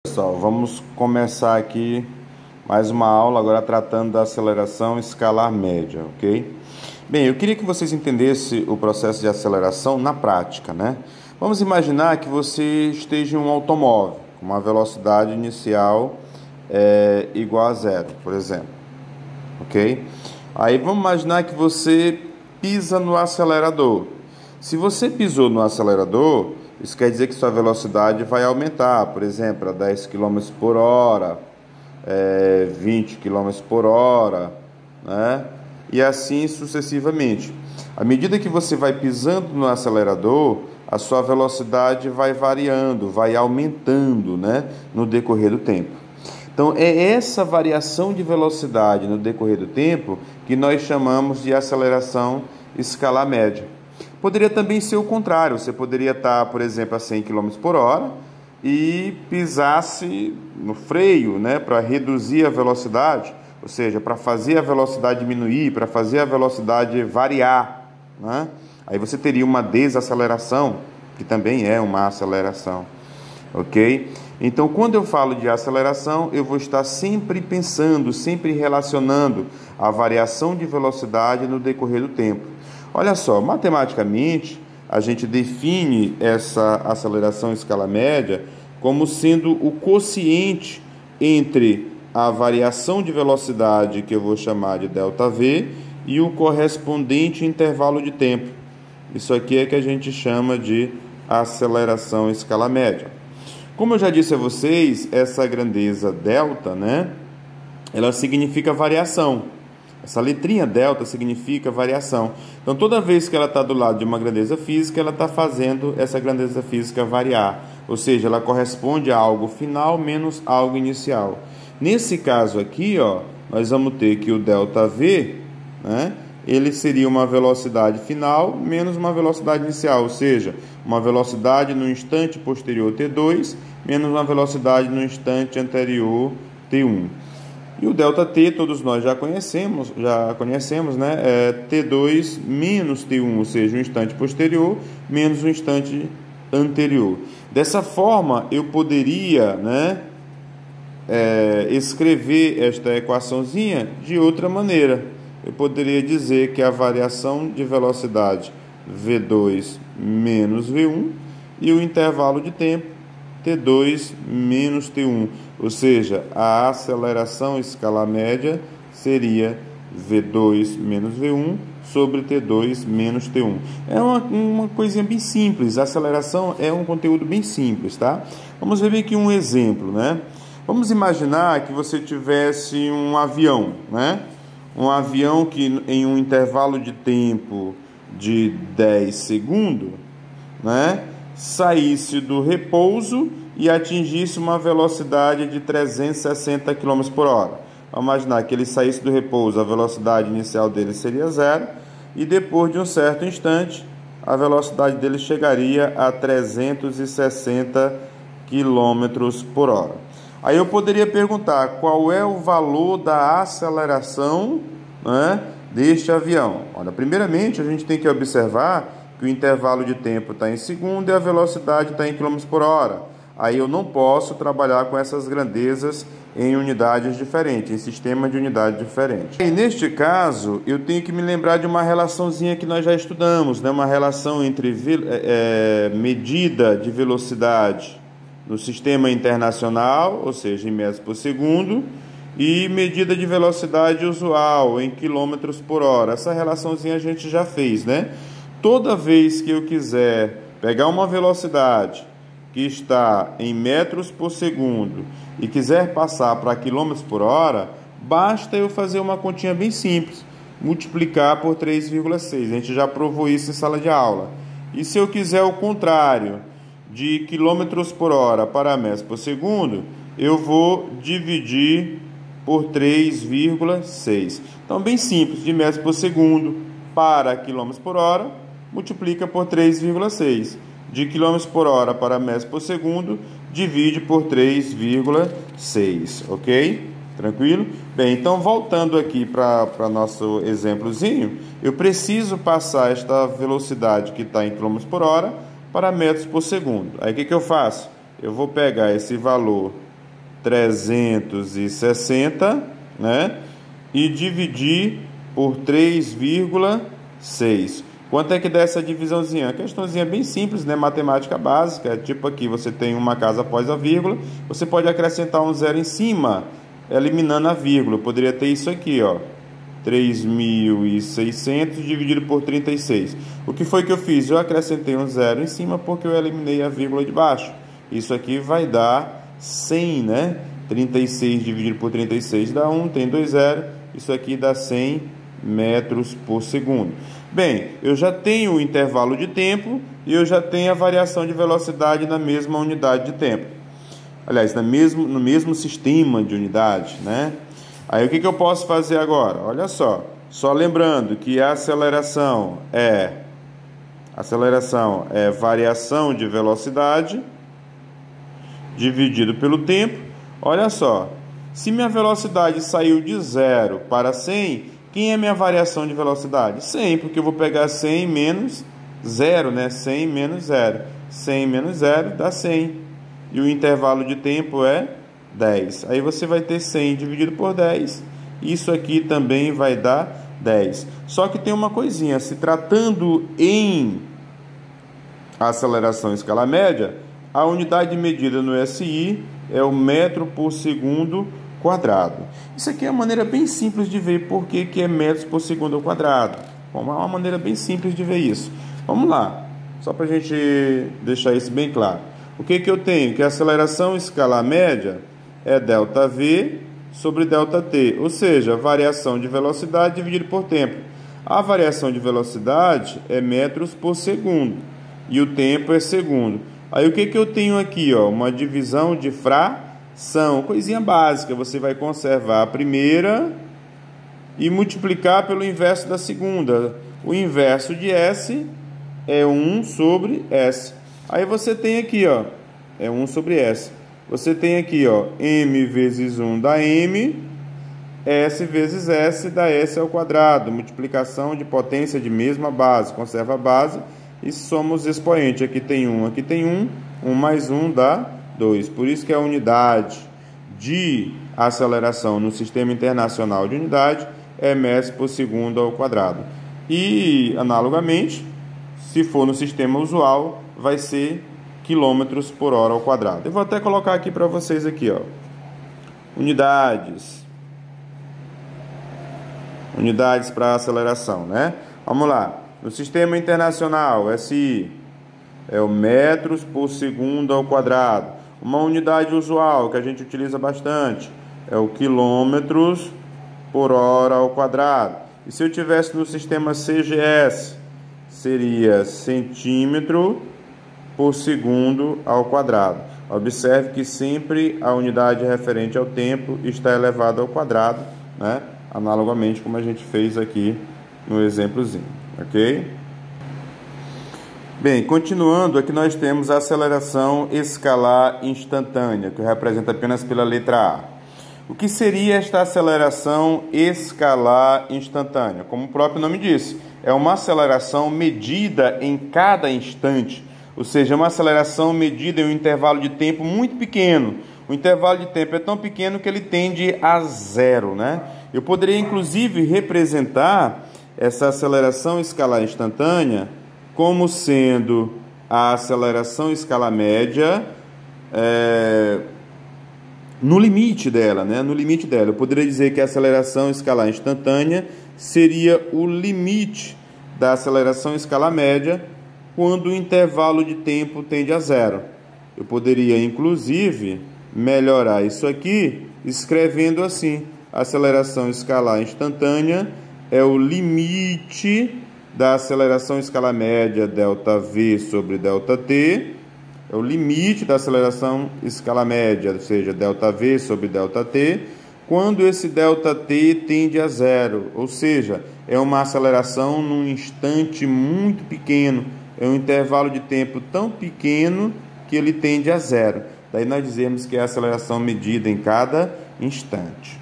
Pessoal, vamos começar aqui mais uma aula agora tratando da aceleração escalar média, ok? Bem, eu queria que vocês entendessem o processo de aceleração na prática, né? Vamos imaginar que você esteja em um automóvel com uma velocidade inicial igual a zero, por exemplo, ok? Aí vamos imaginar que você pisa no acelerador. Se você pisou no acelerador, isso quer dizer que sua velocidade vai aumentar, por exemplo, a 10 km por hora, 20 km por hora, né? E assim sucessivamente. À medida que você vai pisando no acelerador, a sua velocidade vai variando, vai aumentando, né? No decorrer do tempo. Então, é essa variação de velocidade no decorrer do tempo que nós chamamos de aceleração escalar média. Poderia também ser o contrário, você poderia estar, por exemplo, a 100 km por hora e pisasse no freio, né, para reduzir a velocidade, ou seja, para fazer a velocidade diminuir, para fazer a velocidade variar, né? Aí você teria uma desaceleração, que também é uma aceleração, ok? Então, quando eu falo de aceleração, eu vou estar sempre pensando, sempre relacionando a variação de velocidade no decorrer do tempo. Olha só, matematicamente, a gente define essa aceleração em escala média como sendo o quociente entre a variação de velocidade, que eu vou chamar de ΔV, e o correspondente intervalo de tempo. Isso aqui é que a gente chama de aceleração em escala média. Como eu já disse a vocês, essa grandeza delta, né, ela significa variação. Essa letrinha delta significa variação. Então, toda vez que ela está do lado de uma grandeza física, ela está fazendo essa grandeza física variar. Ou seja, ela corresponde a algo final menos algo inicial. Nesse caso aqui, ó, nós vamos ter que o ΔV, né, ele seria uma velocidade final menos uma velocidade inicial. Ou seja, uma velocidade no instante posterior T2 menos uma velocidade no instante anterior T1. E o ΔT todos nós já conhecemos, né? T2 menos T1, ou seja, o instante posterior menos o instante anterior. Dessa forma, eu poderia, né, escrever esta equaçãozinha de outra maneira. Eu poderia dizer que a variação de velocidade V2 menos V1 e o intervalo de tempo T2 menos T1, ou seja, a aceleração escalar média seria V2 menos V1 sobre T2 menos T1. É uma coisinha bem simples, a aceleração é um conteúdo bem simples, tá? Vamos ver aqui um exemplo, né? Vamos imaginar que você tivesse um avião, né? Um avião que em um intervalo de tempo de 10 segundos, né, saísse do repouso e atingisse uma velocidade de 360 km por hora. Vamos imaginar que ele saísse do repouso, a velocidade inicial dele seria zero, e depois de um certo instante, a velocidade dele chegaria a 360 km por hora. Aí eu poderia perguntar qual é o valor da aceleração, né, deste avião. Olha, primeiramente a gente tem que observar que o intervalo de tempo está em segundo e a velocidade está em km por hora. Aí eu não posso trabalhar com essas grandezas em unidades diferentes, em sistemas de unidade diferentes. E neste caso, eu tenho que me lembrar de uma relaçãozinha que nós já estudamos, né? Uma relação entre medida de velocidade no sistema internacional, ou seja, em metros por segundo, e medida de velocidade usual em quilômetros por hora. Essa relaçãozinha a gente já fez, né? Toda vez que eu quiser pegar uma velocidade que está em metros por segundo e quiser passar para quilômetros por hora, basta eu fazer uma continha bem simples, multiplicar por 3,6. A gente já provou isso em sala de aula. E se eu quiser o contrário, de quilômetros por hora para metros por segundo, eu vou dividir por 3,6. Então, bem simples, de metros por segundo para quilômetros por hora, multiplica por 3,6. De quilômetros por hora para metros por segundo, divide por 3,6, ok? Tranquilo? Bem, então voltando aqui para nosso exemplozinho, eu preciso passar esta velocidade que está em quilômetros por hora para metros por segundo. Aí o que eu faço? Eu vou pegar esse valor 360, né? E dividir por 3,6. Quanto é que dá essa divisãozinha? Uma questãozinha bem simples, né? Matemática básica. Tipo aqui, você tem uma casa após a vírgula, você pode acrescentar um zero em cima, eliminando a vírgula. Eu poderia ter isso aqui, ó. 3.600 dividido por 36. O que foi que eu fiz? Eu acrescentei um zero em cima porque eu eliminei a vírgula de baixo. Isso aqui vai dar 100, né? 36 dividido por 36 dá 1, tem 2 zeros. Isso aqui dá 100 metros por segundo. Bem, eu já tenho o intervalo de tempo e eu já tenho a variação de velocidade na mesma unidade de tempo. Aliás, no mesmo sistema de unidade, né? Aí o que eu posso fazer agora? Olha só lembrando que a aceleração é variação de velocidade dividido pelo tempo. Olha só, se minha velocidade saiu de 0 para 100, quem é minha variação de velocidade? 100, porque eu vou pegar 100 menos 0, né? 100 menos 0. 100 menos 0 dá 100. E o intervalo de tempo é 10. Aí você vai ter 100 dividido por 10. Isso aqui também vai dar 10. Só que tem uma coisinha. Se tratando em aceleração em escala média, a unidade de medida no SI é o metro por segundo quadrado. Isso aqui é uma maneira bem simples de ver por que é metros por segundo ao quadrado. Bom, é uma maneira bem simples de ver isso. Vamos lá, só para a gente deixar isso bem claro. O que eu tenho? Que a aceleração em escala média é ΔV sobre ΔT, ou seja, variação de velocidade dividido por tempo. A variação de velocidade é metros por segundo e o tempo é segundo. Aí o que eu tenho aqui? Ó, uma divisão de fração, coisinha básica. Você vai conservar a primeira e multiplicar pelo inverso da segunda. O inverso de S é 1 sobre S. Aí você tem aqui, ó, é 1 sobre S. Você tem aqui, ó, M vezes 1 dá M, S vezes S dá S ao quadrado. Multiplicação de potência de mesma base. Conserva a base e somos expoente. Aqui tem 1, aqui tem 1. 1 mais 1 dá 2. Por isso que a unidade de aceleração no Sistema Internacional de Unidade é metros por segundo ao quadrado. E, analogamente, se for no sistema usual, vai ser quilômetros por hora ao quadrado. Eu vou até colocar aqui para vocês aqui, ó. Unidades para aceleração, né? Vamos lá. No Sistema Internacional, SI é o metros por segundo ao quadrado. Uma unidade usual que a gente utiliza bastante é o quilômetros por hora ao quadrado. E se eu tivesse no sistema CGS, seria centímetro por segundo ao quadrado. Observe que sempre a unidade referente ao tempo está elevada ao quadrado, né? Analogamente como a gente fez aqui no exemplozinho, ok? Bem, continuando, aqui nós temos a aceleração escalar instantânea, que representa apenas pela letra A. O que seria esta aceleração escalar instantânea? Como o próprio nome diz, é uma aceleração medida em cada instante, ou seja, uma aceleração medida em um intervalo de tempo muito pequeno. O intervalo de tempo é tão pequeno que ele tende a zero, né? Eu poderia, inclusive, representar essa aceleração escalar instantânea como sendo a aceleração escala média no limite dela, né? No limite dela. Eu poderia dizer que a aceleração escalar instantânea seria o limite da aceleração escala média quando o intervalo de tempo tende a zero. Eu poderia, inclusive, melhorar isso aqui escrevendo assim: a aceleração escalar instantânea é o limite da aceleração escala média ΔV sobre ΔT, é o limite da aceleração escala média, ou seja, ΔV sobre ΔT, quando esse ΔT tende a zero, ou seja, é uma aceleração num instante muito pequeno, é um intervalo de tempo tão pequeno que ele tende a zero. Daí nós dizemos que é a aceleração medida em cada instante.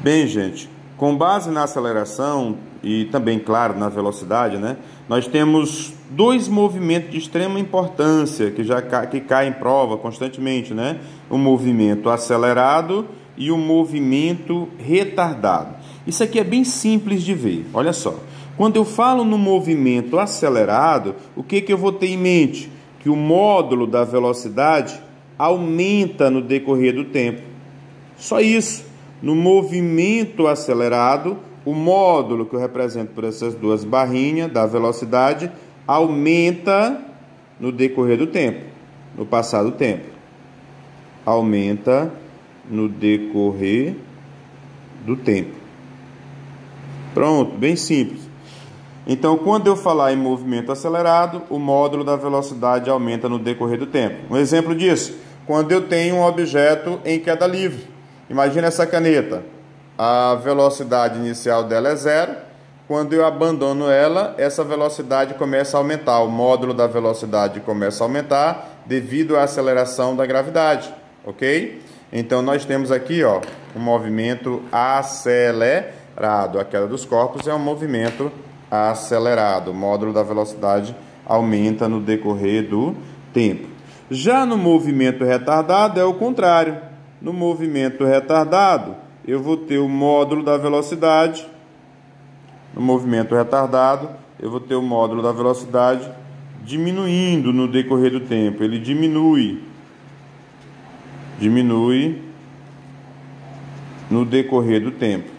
Bem, gente, Com base na aceleração e também, claro, na velocidade, né, nós temos dois movimentos de extrema importância que caem em prova constantemente, né? O movimento acelerado e o movimento retardado. Isso aqui é bem simples de ver. Olha só. Quando eu falo no movimento acelerado, o que eu vou ter em mente? Que o módulo da velocidade aumenta no decorrer do tempo. Só isso. No movimento acelerado, o módulo que eu represento por essas duas barrinhas da velocidade aumenta no decorrer do tempo, no passar do tempo. Aumenta no decorrer do tempo. Pronto, bem simples. Então, quando eu falar em movimento acelerado, o módulo da velocidade aumenta no decorrer do tempo. Um exemplo disso, quando eu tenho um objeto em queda livre. Imagina essa caneta. A velocidade inicial dela é 0. Quando eu abandono ela, essa velocidade começa a aumentar. O módulo da velocidade começa a aumentar devido à aceleração da gravidade. Ok? Então, nós temos aqui, ó, um movimento acelerado. A queda dos corpos é um movimento acelerado. O módulo da velocidade aumenta no decorrer do tempo. Já no movimento retardado é o contrário. No movimento retardado, eu vou ter o módulo da velocidade. No movimento retardado, eu vou ter o módulo da velocidade diminuindo no decorrer do tempo. Ele diminui no decorrer do tempo.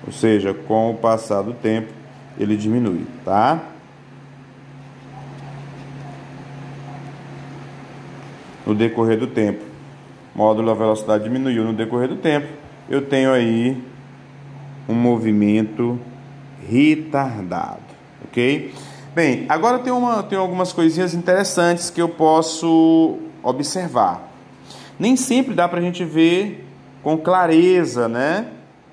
Ou seja, com o passar do tempo, ele diminui, tá? No decorrer do tempo. O módulo da velocidade diminuiu no decorrer do tempo. Eu tenho aí um movimento retardado, ok? Bem, agora tem algumas coisinhas interessantes que eu posso observar. Nem sempre dá para a gente ver com clareza, né?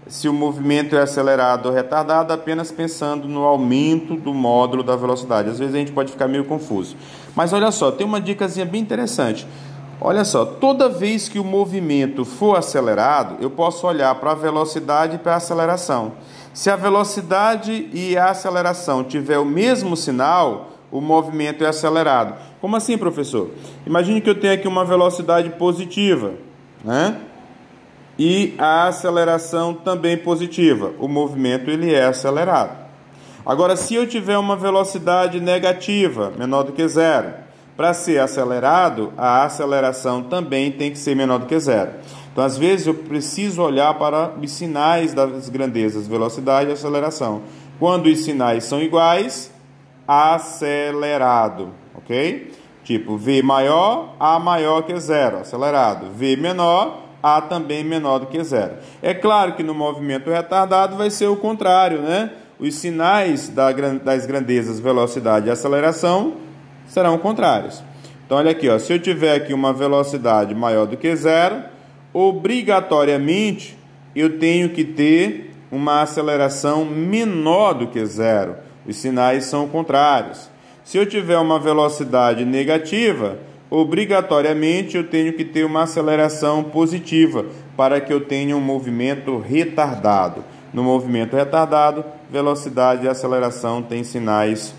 Se o movimento é acelerado ou retardado, apenas pensando no aumento do módulo da velocidade. Às vezes a gente pode ficar meio confuso. Mas olha só, tem uma dicasinha bem interessante. Olha só, toda vez que o movimento for acelerado, eu posso olhar para a velocidade e para a aceleração. Se a velocidade e a aceleração tiver o mesmo sinal, o movimento é acelerado. Como assim, professor? Imagine que eu tenho aqui uma velocidade positiva, né? E a aceleração também positiva. O movimento ele é acelerado. Agora, se eu tiver uma velocidade negativa, menor do que zero, para ser acelerado, a aceleração também tem que ser menor do que zero. Então, às vezes, eu preciso olhar para os sinais das grandezas, velocidade e aceleração. Quando os sinais são iguais, acelerado, ok? Tipo, V maior, A maior que zero, acelerado. V menor, A também menor do que zero. É claro que no movimento retardado vai ser o contrário, né? Os sinais das grandezas, velocidade e aceleração serão contrários. Então, olha aqui, ó, se eu tiver aqui uma velocidade maior do que zero, obrigatoriamente eu tenho que ter uma aceleração menor do que zero. Os sinais são contrários. Se eu tiver uma velocidade negativa, obrigatoriamente eu tenho que ter uma aceleração positiva para que eu tenha um movimento retardado. No movimento retardado, velocidade e aceleração têm sinais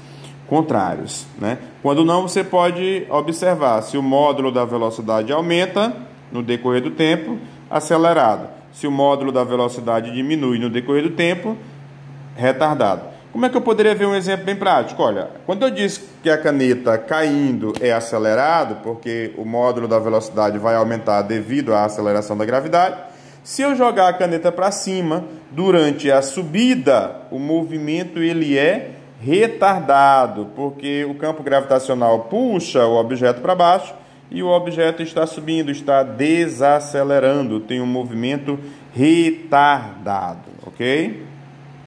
contrários, né? Quando não, você pode observar se o módulo da velocidade aumenta no decorrer do tempo, acelerado. Se o módulo da velocidade diminui no decorrer do tempo, retardado. Como é que eu poderia ver um exemplo bem prático? Olha, quando eu disse que a caneta caindo é acelerado, porque o módulo da velocidade vai aumentar devido à aceleração da gravidade, se eu jogar a caneta para cima, durante a subida, o movimento ele é retardado, porque o campo gravitacional puxa o objeto para baixo e o objeto está subindo, está desacelerando, tem um movimento retardado, ok?